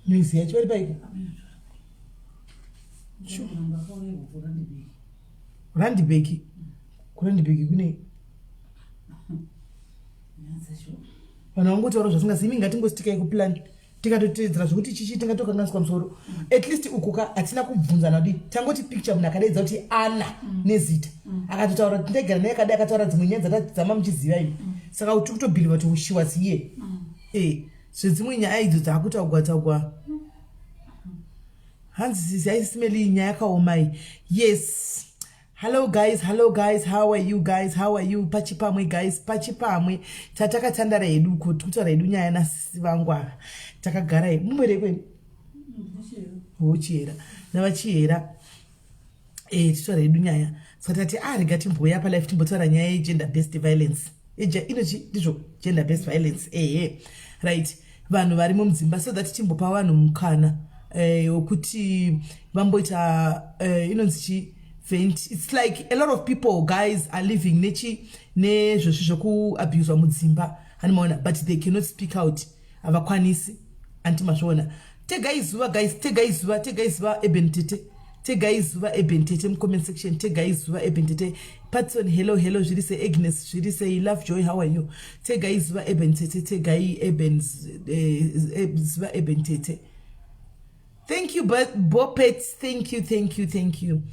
Nizi yacho vari paiko. Randibeki. Kurandibeki kune. Vanhu vangotaura zvasingazivi ngatingositikai kuplan. Tikatotedzera zvokuti chichi tingatokanganiswa musoro. At least ukuka hatina kubvunzana kuti tangoti picture munhu akadaidza kuti Ana nezita. Akatotaura kuti ndegara naye kadai akataura dzimwe nyaya dzama muchiziva imi. Saka kuti kutobhiliva kuti she was here. Zvedzimwe nyaya idzo dzakutaugwa. Hanzi SIS MELLY nyaya yakaoma. Yes. Hello guys, how are you guys? How are you? Pachipamwe guys, pachipamwe. Tatakatandara hedu kutaura hedu nyaya nasisi vangu ava. Takagara hedu. Mumwere kweni? Vochera. Navachera. Titaura hedu nyaya. Saka tati rega timboya palife timbotaura nyaya gender based violence. Inochi ndizvo gender based violence. Right. Vanhu vari mudzimba so that timbopa vanhu mukana wekuti vamboita inonzi vent. It's like a lot of people guys are living nezvoku abuse mudzimba animaona but they cannot speak out avakwanisi antimazvona. Tegai zuva guys, tegai zuva ebentete. Tegai zuva ebentete mu comment section. Tegai zuva ebentete. Patson hello zviri say Agnes zviri say love joy how are you? Tegai zuva ebentete. Tegai zuva ebentete. Thank you Bopet, thank you.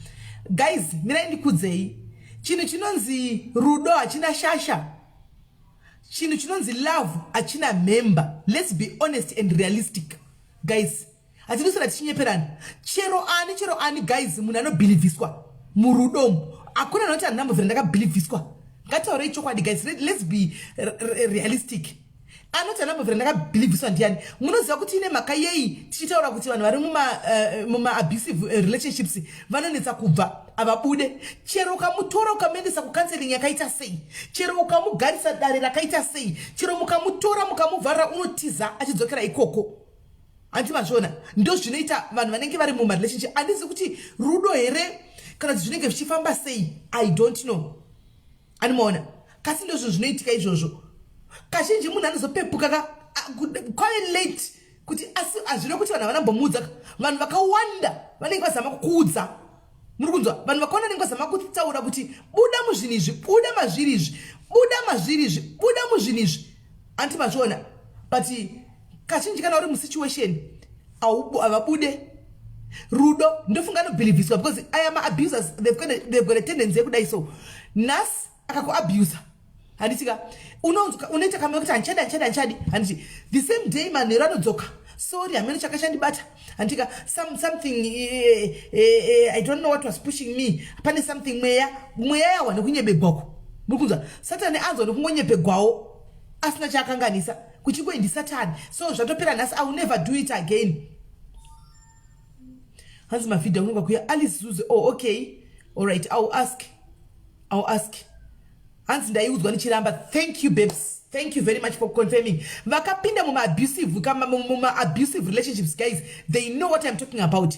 Guys, mina ndikudzei. Chinhu chinonzi rudo achina shasha. Chinhu chinonzi love achina member. Let's be honest and realistic. Guys, atinosara tichinyeperana. Chero ani guys munhu anobhilivhiswa murudomu. Akuna noti anambo vhera ndakabhilivhiswa. Ngataurei chokwadi guys, let's be realistic. Anoti anambo vhera ndakabhilivhiswa ndiani. Munoziva kuti ine mhaka yei tichitaura kuti vanhu vari muma abusive relationships vanonetsa kubva avabude. Chero ukamutora ukamuendesa kucounseling yakaita sei, chero ukamugarisa dare rakaita sei, chero mukamutora mukamuvhara unotiza achidzokera ikoko. Anti mazvona ndo zvinoita vanhu vanenge vari muma relationship. Handisi kuti rudo here kana zvinenge zvichifamba sei I don't know. Animona kasi ndozvo zvinoitika izvozvo. Kazhinji munhu anozopepuka quite late kuti asi azvino kuti vanhu vanambomudza vanhu vakawanda vanenge vazama kukuudza. Muri kunzwa vanhu vakaona vanenge vazama kutaura kuti buda muzvinhu izvi buda mazviri izvi buda mazviri izvi buda muzvinhu izvi anti mazviona but kazhinji kana uri musituation avabude rudo ndofunga anobhilivhiswa because ayama abusers they've got a tendency yekudai so nas akakuabuser handitika unoita kama kuti anchadi handiti the same day manhero anodzoka sorry hamene chakashandibata handika something I don't know what was pushing me pane something mweya yawa nekunyebegwako muri kunzwa satani anzwa nekungonyebegwawo asina chaakanganisa kuchingoindi satani so zvatopera nhasi I will never do it again. Hanzi mafidha unonga kuya Alice Zuze oh okay all right I'll ask hanzi ndaiudzwa nichiramba thank you babes thank you very much for confirming vakapinda muma abusive relationships guys they know what I'm talking about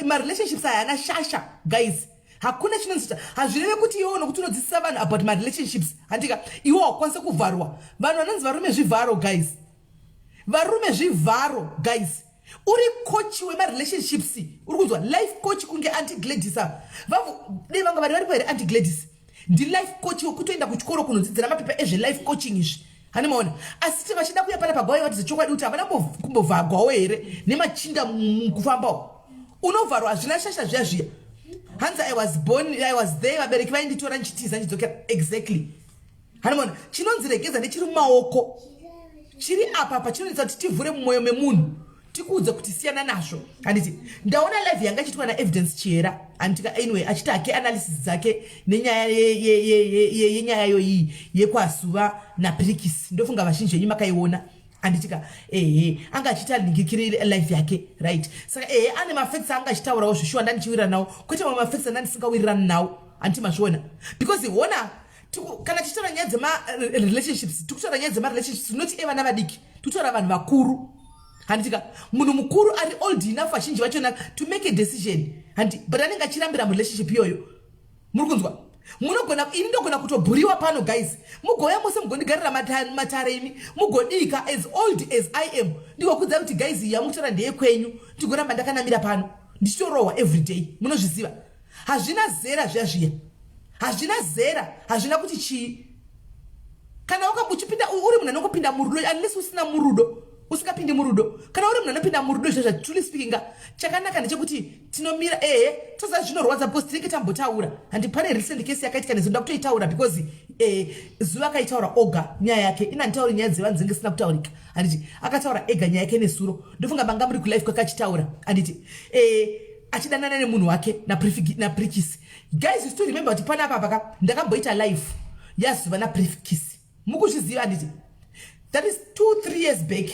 ma relationships hayana shasha guys hakuna chinonzi hazvireve kuti iwo nokuti unodzidzisa vanhu about my relationships handika iwo wakwanisa kuvharwa vanhu vanonzi varume zvivharo guys uri coach wema relationships uri kunzwa life coach kunge anti Gladys vanga vari pere anti Gladys ndi life coach wekutoenda kuchikoro kunodzidzira mapepa ezve life coaching izvi hanimaona asi vachida kuya pana pagwayo vatidze chokwadi kuti havana kumbovhagwawo here nemachinda kufambawo unovharwa hazvina shasha zviya hanzi I was there vabereki vainditora nchitiza nchidzokera exactly hanimaona chinonziregedza nechiri mumaoko chiri apa pachinonetsa kuti tivhure mumwoyo memunhu tikuudza kuti siyana nazvo handiti ndaona live yanga achitwa na evidence chera anditika anyway achita ake analysis dzake nenyaya yenyaya yoyi yekwasuva naPrikisi ndofunga vazhinji venyu makaiona anditika anga achita ningikiri live yake right saka ane mafacts anga achitaurawo zvishuwa ndanichiwirana nawo kwete mamwe mafacts andisingawirirani nawo anditi mazviona because ona kana tichitora nyaya dzema relationships tikutora nyaya dzema relationships not evana vadiki tikutora vanhu vakuru handika munhu mukuru ari old enough vazhinji vachona to make a decision handi but anenge achirambira murelationship iyoyo muri kunzwa ini ndogona kutobhuriwa pano guys mugoya mose mugondigarira matare imi mugodika as old as I am ndikokudza kuti guys yamutora ndeyekwenyu ndigoramba ndakanamira pano ndichitorohwa everyday munozviziva hazvina zera zviya hazvina zera hazvina kuti chii kana uchipinda uri munhu anongopinda murudo unless usina murudo usingapindi murudo kana uri munhu anopinda murudo izvo truly speaking chakanaka ndechekuti tinomira toza zvinorwadza post tinenge tambotaura handi pane recent case yakaitika nezoda kutoitaura because zuva akaitaura oga nyaya yake inanditauri nyaya dzevanhu dzinenge sina kutaurika handiti akataura ega nyaya yake nesuro ndofunga manga muri kulife kwake achitaura handiti achidanana nemunhu wake naPrikisi guys you still remember kuti pana apa ndakamboita live yazuva naPrikisi mukuzviziva handiti that is 2-3 years back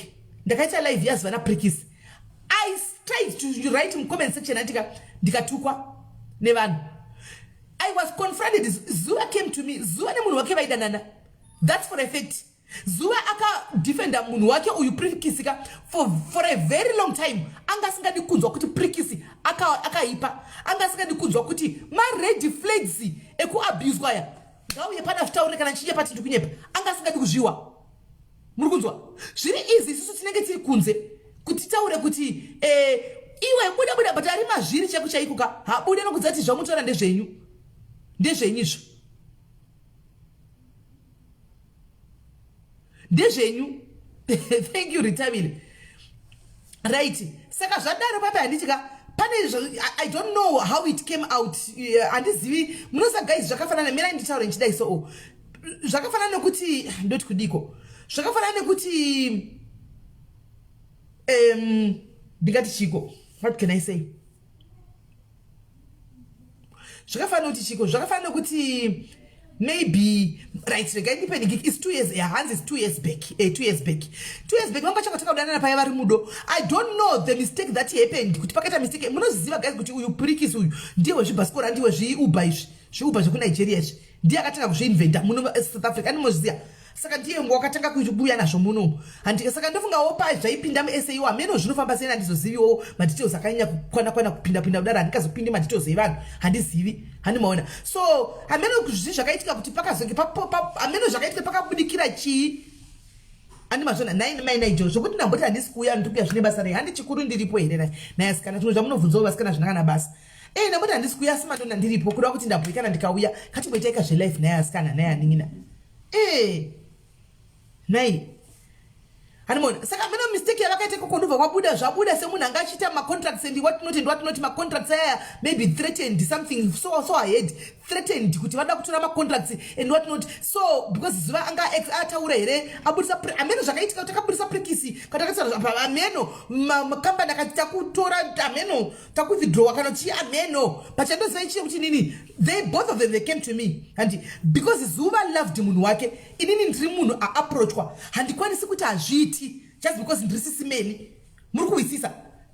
ndakaita live yazuva naPrikisi I tried to write in comment section ndikatukwa nevanhu I was confronted zuva came to me zuva nemunhu wake vaidanana that's for a fact zuva akadefenda munhu wake uyu Prikisi for a very long time anga asingadi kunzwa kuti Prikisi akaipa anga asingadi kunzwa kuti ma-red flags ekuabuswa aya ngauye pana zvitaure kana nchinyepa tindi kunyepa anga asingadi kuzviwa muri kunzwa zviri izi isusu tinenge tiri kunze kuti taure kuti iwe buda but ari mazviri chako chaikuka habude nokudza kuti zvamutora ndezvenyizvo ndezvenyu thank you Ritabile right saka zvadaro papa handitika pane I don't know how it came out handizivi munoza guys zvakafanana mira nditaure nchidai so zvakafanana nekuti ndoti kudiko zvakafanana nekuti ndingati chiko what can I say zvakafanana kuti chiko zvakafanana kuti maybe right regai ndipending is 2 years Hans is 2 years back 2 years back vanga chakataka kudanana paya vari mudo I don't know the mistake that happened kuti pakaita mistake munoziva guys kuti uyu Prikisi uyu ndiwe zvibhasikora ndiwe zviuber izvi zviuber zvekunigeria izvi ndiye akatanga kuzviinventa muno South Africa animozviziva saka ndiye wakatanga kubuya nazvo muno handika saka ndofungawo zvaipinda muSAO ameno zvinofamba sei handizoziviwo madetails akanyanya kwana kupinda kudaro handikazopindi madetails evanhu handizivi handimaona so ameno zvakaitika kuti pakazonge ameno zvakaitika pakabudikira chii andimazvona nainaijo zvokuti ndamboti handisi kuuya ndikuya zvine basa rei handi chikuru ndiripo here nayasikana zvimwe zvamunobvunzawo vasikana zvinakana basa ndamboti handisi kuuya asi madonna ndiripo kuda kuti ndabhuya kana ndikauya katimboitaika zvelife nayasikana nayaningina nai hanimona saka meno mistake yavakaita kokondobva kwabuda zvabuda semunhu anga achiita macontracts and what not macontracts aya maybe threatened something so ahead threatened kuti vada kutora macontracts and what not so because zuva anga ataura here abudisa ameno zvakaitika kuti akabudisa prekisi katakatsa ameno makambani akati takutora ameno takuwithdraw kana chi ameno pachandozai chii kuti nini they both of them they came to me and because zuva loved munhu wake inini ndiri munhu aapproachwa handikwanisi kuti azviiti just because ndiri SIS MELLY muri kuwisisa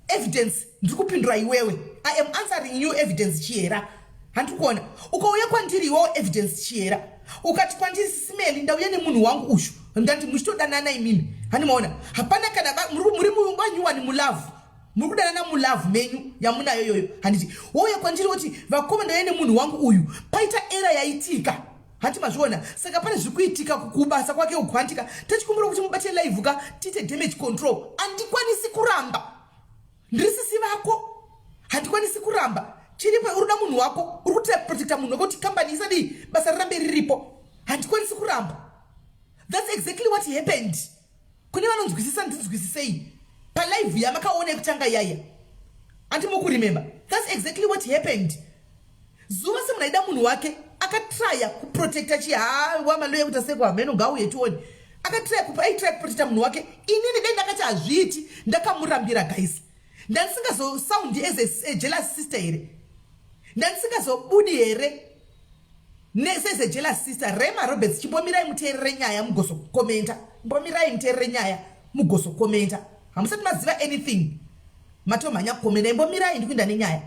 evidence ndiri kupindura iwewe I am answering you evidence chiera handikuona ukauya kwandiriwo evidence chiera ukati kwandiri SIS MELLY ndauya nemunhu wangu ushu ndati muchitodanana imimi handimaona hapana kana muri muyumbanyuwani mulavu muri kudanana mulavu menyu yamunayo yoyo handiti wouya kwandiri woti vakoma ndauya nemunhu wangu uyu paita era yaitika hati mazviona saka pane zvikuitika kubasa kwake ukwantika tachikumbira kuti mubate live ka tite damage control andikwanisi kuramba ndiri sisi vako handikwanisi kuramba chiripo uruda munhu wako uri kuti protecta munhu wako kuti kambani isadi basa rirambe riripo handikwanisi kuramba that's exactly what happened kune vanonzwisisa ndinzwisisei palive yamakaona kutanga yaya andimukuremember that's exactly what happened zuva semunaida munhu wake akatraya kuprotecta wamaloya kuti aseko ameno ngauye tione akatraya kuprotecta munhu wake inini dai ndakati hazviiti ndakamurambira guys ndandisingazosaundi as a jealous sister here ndandisingazobudi here as a jealous sister Rema Roberts chimbomirai muteerere nyaya mugozokomenta mbomirai muteerere nyaya mugozokomenta hamusati maziva anything matomhanya kukomenta imbomirai ndikuinda nenyaya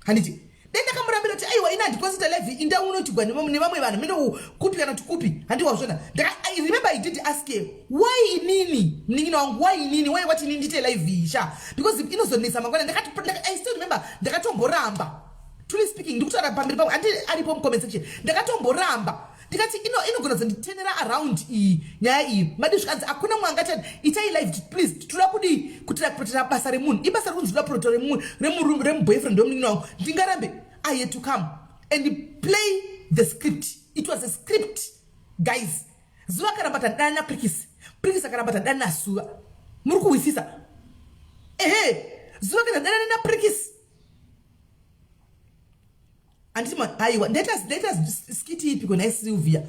handiti then ndakamurambira kuti aiwa ina ndikonsita live inda unotigwa nevamwe vanhu mino kupi kana tukupi handiwazvona I remember I did ask her why inini mningina wangu why inini why what inini ndite live isha because inozonesa mangwana I still remember ndakatomboramba truly speaking ndikutaura pamberi pangu aripo mucomment section ndakatomboramba ndikati inogona kuzonditenera around nyaya iyi madisvikanzi akuna mwangati itai live please tinoda kutira kuprotera basa remunhu ibasa rekunzvida protera remuboyfriend wemunini wangu ndingarambe I had to come and play the script. It was a script guys zuva karamba tadana na prikisi akaramba tadana na suva muri kuwisisa zuva kadadana na prikisi anditi aiwa ndeta skiti ipi kuna Sylvia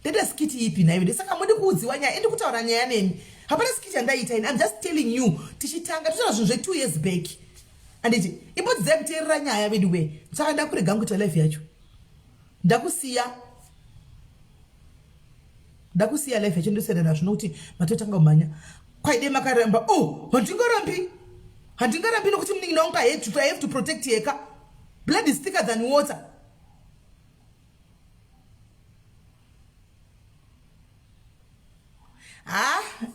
ndeta skiti ipi nayo saka mudi kuudziwa nyaya endi kutaura nyaya neni hapana skiti yandaita ini I'm just telling you tichitanga tutaura zvinhu zve 2 years back anditi imbodzidzai kuteerera nyaya vedu we saka ndakurega nguita life yacho ndakusiya life yacho ndosenda nazvo nokuti matotanga kumhanya kwaide makaramba handingarambi nokuti muningi wangu I have to protect yeka. Blood is thicker than water.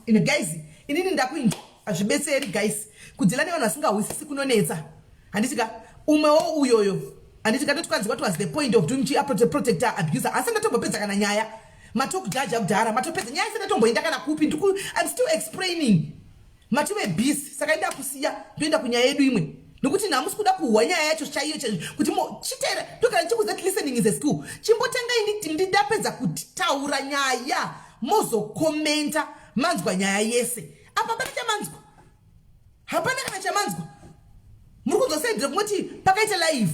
Guys, inini ndakuinja azvibetseri guys. Kudzilana vanhu vasingawisisi kunonetsa. Handitika umwewo uyoyo. Handitika totkanzi what was the point of doing protector abuser. Asi ndatombopedza kana nyaya. Matokudhaja kudhara, matopedza nyaya sendatomboenda kana kupi. I'm still explaining. Matove busy. Saka enda kusiya ndoenda kunyaya yedu imwe. Nokuti namusi kuda kuhwa nyaya yacho chaiyo kuti chitera tokana chikuza listening is a school chimbotanga ini ndidapedza kutaura nyaya mozokomenta manzwa nyaya yese apa pana chamanzwa hapana kana chamanzwa muri kuzosendera kuti pakaita live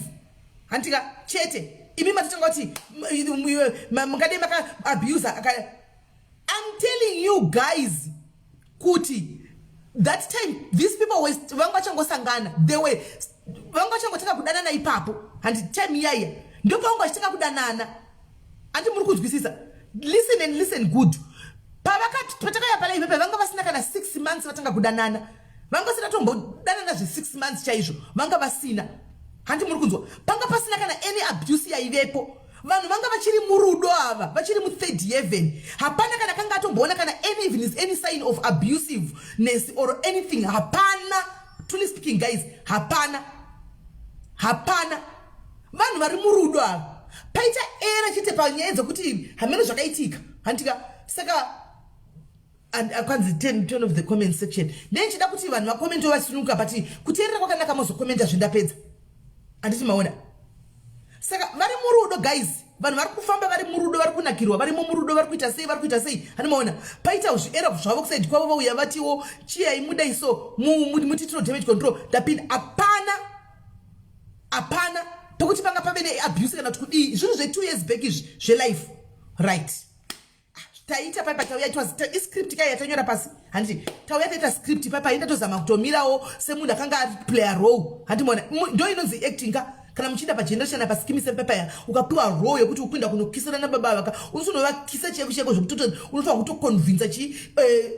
handika chete imi matotanga kuti mungade maka abuser I'm telling you guys kuti that time these people were vangachangosangana vangachangotanga kudanana ipapo and time yaya ndo vangachitanga kudanana andi muri kuzwisisa listen and listen good patakaya pala ipepe vanga vasina kana 6 months vatanga kudanana vanga vasina tombodanana zve 6 months chaizvo vanga vasina handi muri kunzwa panga pasina kana any abuse yaivepo vanhu vanga vachiri murudo ava vachiri mu3rd heaven hapana kana kanga atomboona kana any sign of abusiveness or anything hapana. Truly speaking guys, hapana vanhu vari murudo ava. Paita era chite panyaya dzokuti hamene zvakaitika handika saka and akwanzi 10 of the comment section then chida kuti vanhu vakomento vasinuka but kuteerera kwakanaka mozokomenta zvindapedza handiti maona. Saka vari murudo guys, vanhu vari kufamba vari murudo, vari kunakirwa vari murudo, vari kuita sei hani maona. Paita zviera zvavo kusaidi kwavo vauya vatiwo chiyai mudai so mutitiro damage control ndapinda hapana tokuti panga pave neabuse kana kuti kudii zvinhu zve2 years back izvi zvelife right. Taita paipa tauya iscript kai yatanyora pasi handiti tauya taita script paipa indatozama kutomirawo semunhu akanga ari player role handimona ndo inonzi acting kana muchinda pageneration paskimisa paipa ukapiwa role yokuti upinda kunokisana nababa vaka unozonovakisa cheko zvekuti unofanira kutoconvince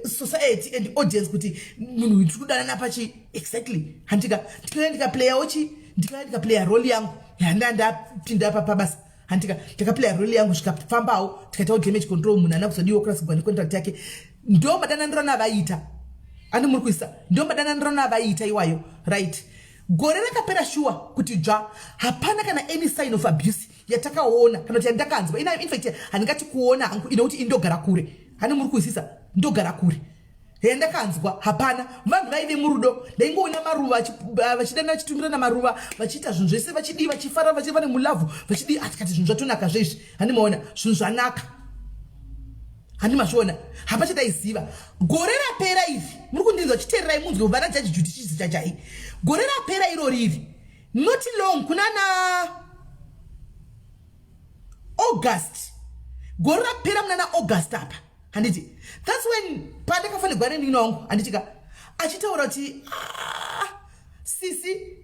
society and audience kuti munhu tiri kudanana pachi exactly handika ndikaplayawo ndikaplaya role yangu ndapinda pabasa handika ndikaplaya role yangu zvikafambawo tikaitawo damage control munhu ana kuzodiwa kurasigwa necontract yake. Ndo madananiro navaita andi muri kuisa ndo madananiro navaita iwayo right. Gore rakapera shuwa kuti dzva hapana kana any sign of abuse yatakaona kana kuti yandakanzwa in fact handingati kuona hangu inokuti indogara kure hani muri kuisisa ndogara kure yandakanzwa hapana. Vanhu vaive murudo ndaingoona maruva vachidana vachitumirana maruva vachiita zvinhu zvese vachidii vachifara vachiva nemulavhu vachidii atikati zvinhu zvatonaka zvezvi hani maona zvinhu zvanaka hani mazviona hapachadaiziva. Gore rapera ivi muri kundinzwa chiteererai munzwe vana jaji Judy chizita chai gore rapera iro riri not long kunana August gore rapera munana August apa handiti that's when pandakafanirwa nenina wangu handitika achitaura kuti sisi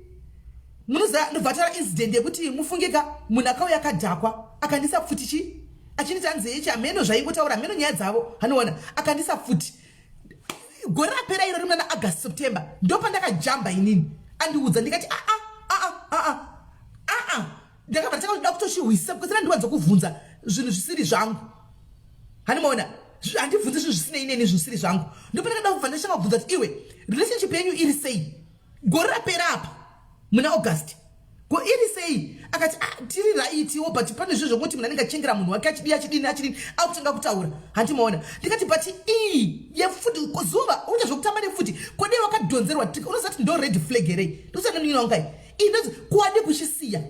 munoziva ndobvatara incident yekuti mufungika munhu akauya akadhakwa akandisa futi chi achinita nzeye chameno zvaingotaura meno nyaya dzavo hanoona akandisa futi. Gore rapera iro rimwe naAugust September ndo pandakajamba inini andiudza ndikati ndakabva ndakakuda kutochihwisisa because randiwa dzokubvunza zvinhu zvisiri zvangu hani maona handibvunzi zvinhu zvisinei neni zvisiri zvangu ndo pandakada kubva ndashaka kubvunza kuti iwe relationship yenyu iri sei gore rapera apa muna August go iri sei akati tiri raitiwo but pane zvinhu zvokuti munhu anenge achengera munhu wake achidini akutanga kutaura handimaona ndikati but iyi yefuti zuva uita zvokutamba nefuti kodei wakadhonzerwa unozati ndo red flag here ndosanonina wangai inozi kuwade kuchisiya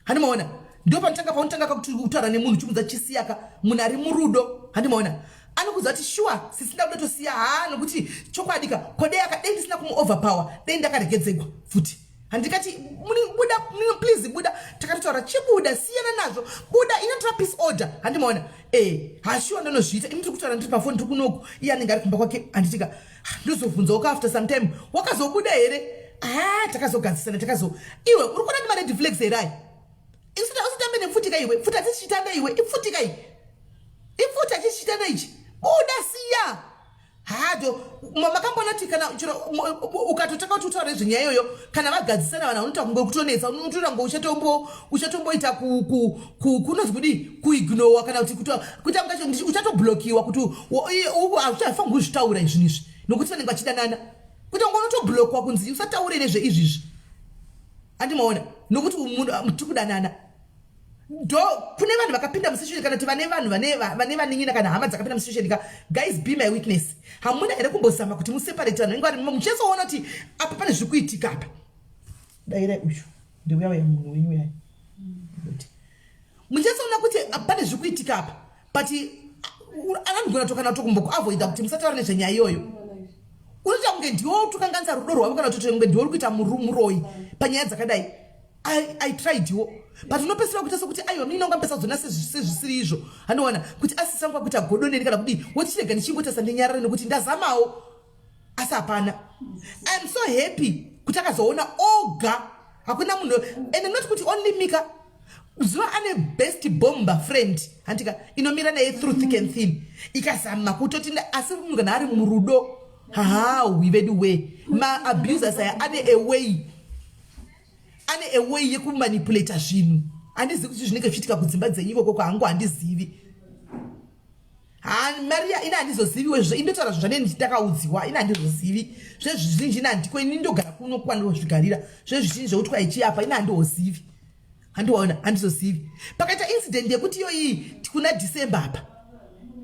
handimaona ndo panotanga kutaura nemunhu chimudza chisiyaka munhu ari murudo handimaona anokuza kuti sure sisinda kuda tosiya nokuti chokwadika kodei akadei ndisina kumuoverpower dei ndakaregedzegwa futi handikati buda please buda takatotaura chibuda siyana nazvo buda inotora peace order handimaona hashuwa ndinozviita ini tiri kutaura ndiri pafoni tiri kunoku iye anenge ari kumba kwake handitika ndozobvunzawo after some time wakazobuda here takazogadzisana iwe uri kuona ndima red flags here ai usitambe nefutika iwe futa tichitanda iwe ifutika iyi ifuta tichitanda ichi buda siya hado makambona kuti kana ukatotaka kuti utaure zvenyaya iyoyo kana vagadzisana vanhu unoita kunge kutonetsa unotora ngo uchatomboita kunonzi kudii kuignora kana kuita ngacho uchatoblokiwa kuti hauchafangi kuzvitaura izvinhu izvi nokuti vanenge vachidanana kuti ngo unotoblokiwa kunzi usataure nezveizvizvi handimaona nokuti munhu tiri kudanana ndo kune vanhu vakapinda musituation kana kuti vane vanhu vane vanin'ina kana hama dzakapinda musituation ka guys be my witness hamuna here kumbozama kuti museparate vanhu ingwari muchezoona kuti apa pane zviri kuitika apa dairai uyu ndeuya uya munhu wenyu uyai muchezoona kuti pane zviri kuitika apa but anogona tokana tokumbokuavoida kuti musataura nezvenyaya iyoyo unoita kunge ndiwo tokanganisa rudo rwavo kana kuti kunge ndiwo uri kuita muroyi panyaya dzakadai I tried you but unopesera kuita sokuti ayo nini ungambesa zona sezvisiri izvo hanoona kuti asisanga kuita godoneni kana kudi woti chirega ndichingota sandinyarara nokuti ndazamawo asi hapana. I'm so happy kuti akazoona oga hakuna munhu and not kuti only Mika zuva ane best bomber friend handika inomira naye through thick and thin ikazama kutoti asi munhu kana ari murudo we've way ma abusers aya ane a way yekumanipulata zvinhu Andizivi kuti zvinenge zvichiitika kudzimba dzenyu ikoko kwangu handizivi. Maria ina handizoziviwe zvo indotaura zvanenge nditakaudziwa ina handizozivi. Zvezvizhinji ina ndikweni ndogara kuno kwandozvigarira. Zvezvizhinji zvokuti kwaichiapa ina handizozivi. Handiwaona handizozivi. Pakaita incident yekuti iyoyi kuna December apa.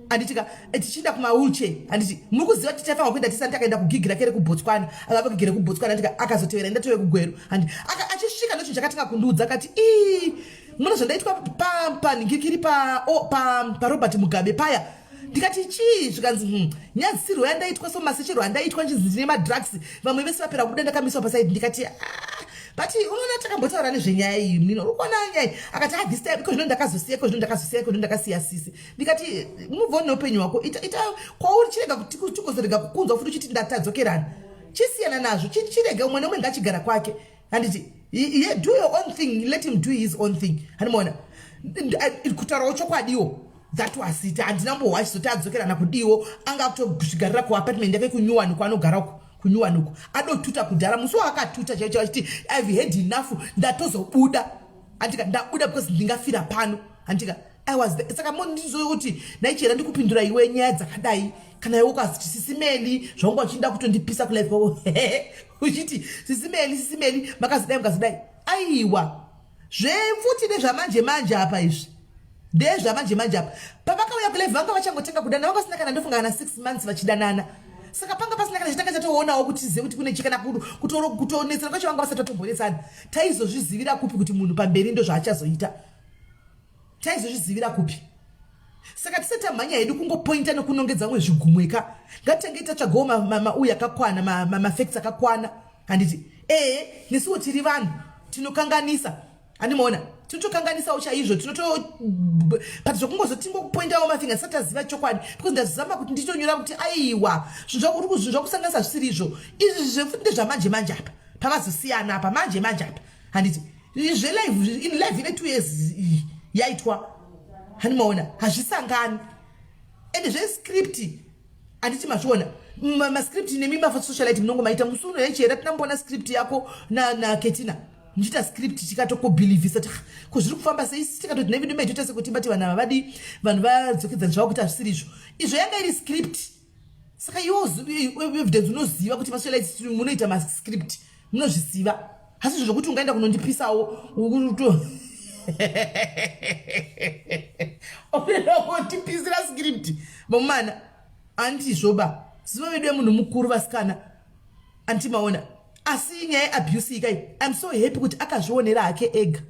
Anditika tichinda kuma wheelchair anditi muri kuziva kuti taifanwa kuenda tisati takaenda kugigira kere kuBotswana akava kugigira kuBotswana andika akazotevera enda towe kugweru andi achisvika ndocho chakatinga kundudza akati muno zvandaitwa pa ningikiri pa Robert Mugabe paya ndikati chii zvikanzi nyadzisirwo yandaitwa so masechero andaitwa ndine madrugs vamwe vese vapera kubuda ndakamiswa paside ndikati but unoona takambotaura nezvenyaya iyi mino urikuona nyaya akati this time because ndakasiya sisi ndikati move on noupenyu hwako ita kwauri chirega kuti tikozorega kukunzwa futi uchiti ndatadzokerana chisiyana nazvo chirega umwe neumwe ngachigara kwake handiti do your own thing, let him do his own thing. Hanimona kutaurawo chokwadiwo that was it handinambowachi zoti adzokerana kudiwo anga kutogara kuapartment yake kunyuwani kwaanogara kunyuwani uko adotuta kudhara musi wakatuta chaicho achiti I've had enough ndatozobuda andika ndabuda because ndingafira pano andika I was there. Saka mondizokuti naichera ndikupindura iwe nyaya dzakadai kana iwe ukaziti sisimeli zvongo achinda kutondipisa kulife kwako uchiti sisimeli makazidai aiwa zvefuti nezvamanje manje apa izvi ndezvamanje apa pavakauya kulife vanga vachangotenga kudana vakasina kana ndofunga kana 6 months vachidanana saka panga pasina kana chitanga chatoonawo kuti zive kuti kune chikana kutoonetsera kwacho vanga vasati vatombonesana taizozvizivira kupi kuti munhu pamberi ndo zvaachazoita taizozvizivira kupi saka tisati tamhanya hedu kungopointa nekunongedza mwe zvigumweka ngatenge tatsvagawo mauya akakwana mafacts akakwana handiti nesuwo tiri vanhu tinokanganisa handimaona tinotokanganisawo chaizvo but zvokungozotingopointawo mafinga tisati taziva chokwadi because ndazama kuti nditonyora kuti aiwa zvinhu zvakusanganisa zvisiri izvi zvefuti zvamanje apa pavazosiyana apa manje apa handiti in live ine 2 years yaitwa hanimaona hazvisangani ende zvescript handiti mazviona mascript nemimba for socialite munongomaita musuno yechera tinambona script yako na Ketina ndichita script tikatokobhilivhisa zviri kufamba sei tikatoti nevido maitoita sekuti bati vanhu havadi vanhu vadzokedzana zvavo kuti hazvisiri izvo izvo yanga iri script saka iwo evidence unoziva kuti masocialite munoita mascript munozviziva hasi izvo zvokuti ungaenda kunondipisawo tipisira script mamana andizvoba ziva vedu vemunhu mukuru vasikana antimaona asi nyaya abuse ikai I'm so happy kuti akazvionera hake ega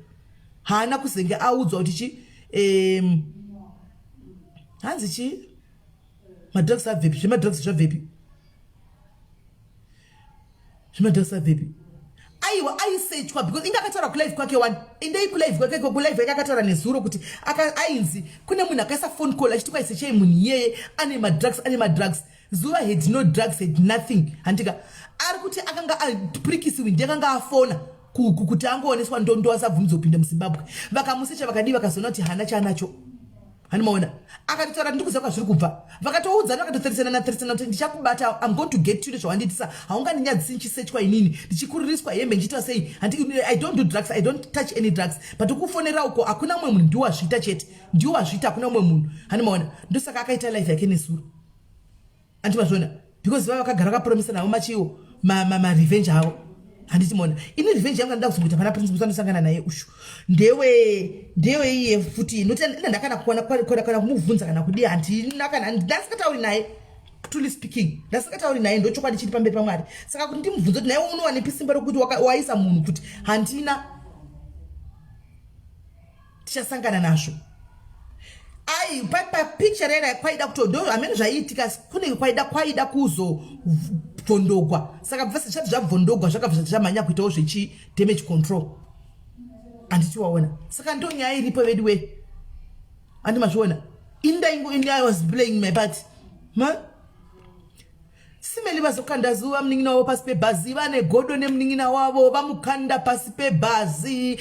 haana kuzenge audzwa kuti hanzi chi madrugs avepi zvemadrugs zvevepi aiwa aisechwa because inga akataura kulive kwake one indei kulive kwake kulive yakataura nezuro kuti ainzi kune munhu akaisa phone call achiti kwaisechei munhu iyeye ane madrugs zuva had no drugs had nothing handika ari kuti akanga apurikisiwi ndekanga afona kuti angooneswa ndondo asabvunizopinda muZimbabwe vakamusecha vakadi vakazoona kuti hana chanacho hanimaona akatotaura ndikuziva kwazviri kubva vakatoudzana vakatotsarisana kuti ndichakubata I'm going to get you nezvawanditisa haunganinyadzisi nchisechwa inini ndichikururiswa hembe nchiitwa sei I don't do drugs, I don't touch any drugs but ukufonera uko hakuna mwe munhu ndiwazviita chete ndiwazviita hakuna mwe munhu hanimaona ndosaka akaita life yake nesuro andimazvona because vakagara vakapromisa navo machiwo marevenge avo handiti mona ini revenge yangu ndada kuzongoita pana principles anosangana naye ushu ndewe iye futi ndakana kana kumubvunza kana kudi handina kana ndasikatauri naye truly speaking ndasikatauri naye ndochokwadi chiri pamberi paMwari saka kuti ndimubvunze kuti naye unowanepi simba rokuti waisa munhu kuti handina tichasangana nazvo ai papicture rera kwaida kutodo amene zvaiitika kune kwaida kuzovhondogwa saka bvese chati zvabvondogwa zvakabva zvamhanya kuitawo zvechi damage control anditi waona saka ndo nyaya iripo vediwe andimazviona I was playing my part simeli vazokanda zuva munin'ina wavo pasi pebhazi vane godo nemunin'ina wavo vamukanda pasi pebhazi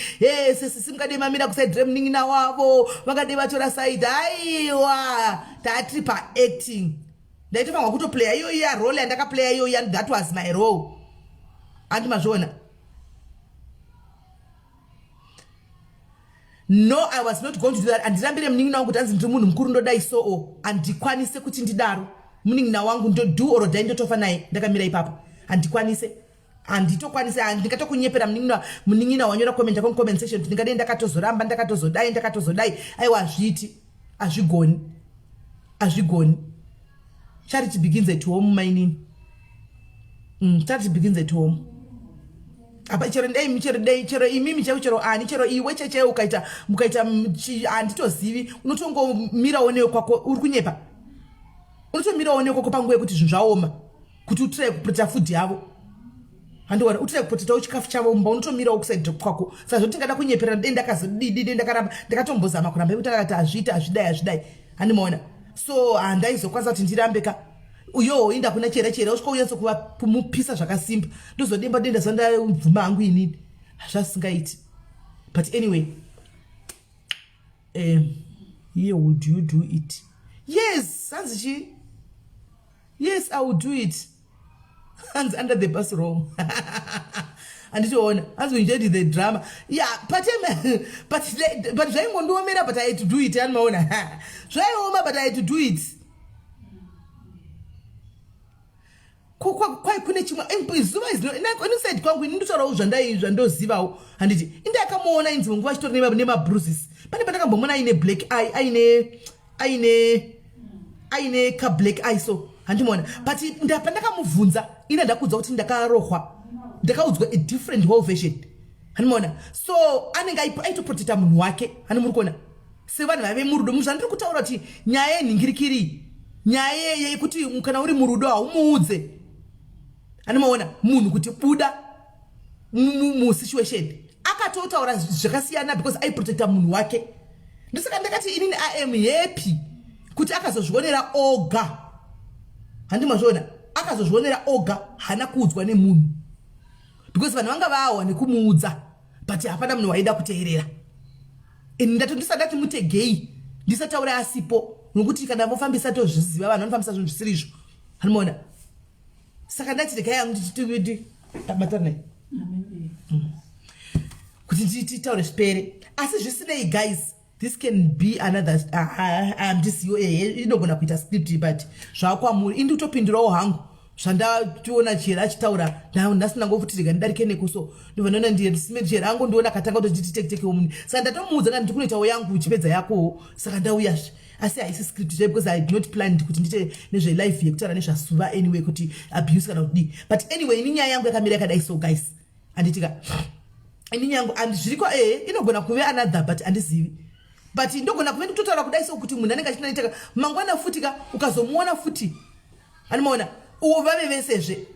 sesi simukade mamira kusaidire munin'ina wavo vakade vatora saidi aiwa tatiri paacting ndaitofangwa kutoplaya iyoiya role yandakaplaya iyoiya that was my role andimazviona No, I was not going to do that. And ndirambire munin'ina wangu kuti anzi ndiri munhu mukuru ndodai so handikwanise kuti ndidaro. Munin'ina wangu do or die ndotofa naye ndakamira ipapo. Handikwanise. Handitokwanise ndingatokunyepera munin'ina wanyora comment on comment section kuti ndingade ndakatozoramba ndakatozodai aiwa azvigoni. Charity begins at home mainini. Charity begins at home. Apa chero imimi chero iwe cheche mukaita anditozivi unotongomira onewe kwako uri kunyepa. Unotomira onewe kwako panguva kuti zvinhu zvaoma kuti utire kuprotecta food yavo. Handiwana utire kuprotecta chikafu chavo mumba unotomira okuside kwako. Saka tingada kunyepera ndakazodidi ndakaramba ndakatombozama kuramba kuti akati azvidai. Handimaona. So handaizokwanisa kuti ndirambeka. Uyo inda kuna chere usiko uyenso kuva kumupisa zvakasimba ndozodemba denda zvandabvuma hangu inini hazvasingaiti. But anyway, yeah, would you do it? Yes, Sanzichi. Yes, I would do it. Hands under the bus wrong. And it's on as we enjoyed the drama. Yeah, but but I had to do it and my own. But I had to do it. Kwai kune chimwe zuva izino inosaid kwangu ndinotaurawo zvandozivawo handiti indakamuona inzi nguva chitori nema-bruises pane pandakambomona aine black eye aine ka black eye so handimona but pandakamubvunza ina ndakudza kuti ndakarohwa ndakaudzwa a different whole version handimona so anenge aitoprotecta munhu wake hani muri kuona sevanhu vave murudo muzvandiri kutaura kuti nyaya yenhingirikiri nyaya yekuti kana uri murudo haumuudze anomaona munhu kuti buda situation akatotaura zvakasiyana because aiprotecta munhu wake. Ndosaka ndakati inini I am happy kuti akazozvionera oga. Handimazviona akazozvionera oga hana kuudzwa nemunhu because vanhu vanga vawa nekumuudza but hapana munhu waida kuteerera. Ndisati mutegei ndisataura asipo nokuti kana mofambisa tozviziva vanhu vanofambisa zvinhu zvisirizvo handimona. Saka ndati regai yangu ndititi tabatana kuti nditaure zvipere asi zvisinei guys, this can be another this inogona kuita script but zvakwamuri indi utopindirawo hangu zvandationa chera achitaura ndasina ngokuti rega ndidarike nekuso ndivanoona chera hangu ndiona katanga kutoti tekiteke womunhu saka ndatomuudza kana ndikunoitawo yangu uchipedza yakowo saka ndauyazve asi haisi script zve because I had not planned kuti ndite nezvelife yekutaura nezvasuva anyway kuti abuse kana kudii but anyway ini nyaya yangu yakamira yakadai so guys anditika ini nyangu andizviriko inogona kuve another but andizivi but ndogona kuve ndikutotaura kudai so kuti munhu anenge achinaitaka mangwana futika ukazomuona futi animaona uvo vave vesezve